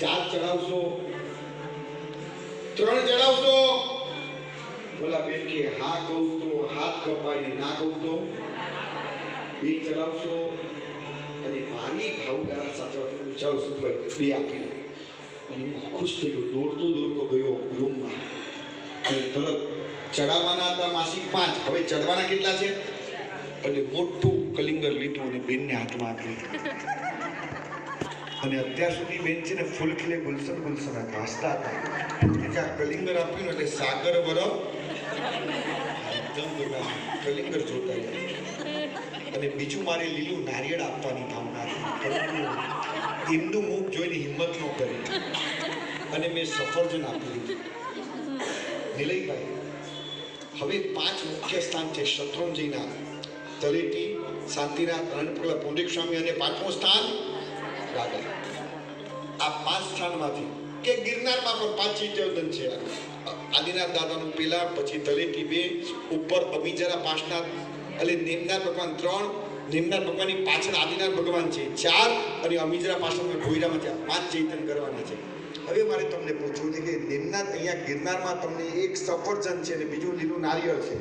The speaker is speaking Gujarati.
4 ચડાવશો, 3 ચડાવશો? બોલા બેન કે હા કહું તો હાથ કપાય, ના કહું તો 2 ચડાવશો. અને મારી ભાવદારા સાથે ચાલશો તો 2 આપી દો. અને ખુશ થઈ ગયો, દોડતો ગયો રૂમમાં. અને તરત ચડાવવાના હતા માસિક 5, હવે ચડવાના કેટલા છે? અને મોટું કલિંગર લીધું અને બેનને હાથમાં આપ્યું. અને અત્યાર સુધી બેન છે ને ફૂલ ખીલે ગુલશન હસતા હતા. જ્યાં કલિંગર આપ્યું ને એટલે સાગર બરફ કલિંગર જોતા. અને બીજું મારે લીલું નારિયેળ આપવાની ભાવના હતી. એમનું મુખ જોઈને હિંમત ન કરી અને મેં સફરજન આપ્યું. નિલયભાઈ, હવે 5 મુખ્ય સ્થાન છે શત્રુંજયના, તલેટી, શાંતિનાથ, રણપગલા, પૌંડ્રિક સ્વામી અને 5મું સ્થાન રાધા. આ 5 સ્થાનમાંથી કે ગિરનારમાં પણ 5 ચૈત્યવદન છે. આદિનાથ દાદાનું પેલા, પછી તલેટી 2, ઉપર અમીજરા પાસનાથ એટલે નેમનાથ ભગવાન 3, નેમનાથ ભગવાનની પાછળ આદિનાથ ભગવાન છે 4, અને અમીજરા પાસનાથ ભોયરામાં છે 5 ચૈતન કરવાના છે. હવે મારે તમને પૂછવું છે કે નેમનાથ અહીંયા ગિરનારમાં તમને એક સફરજન છે અને બીજું લીલું નારિયેળ છે.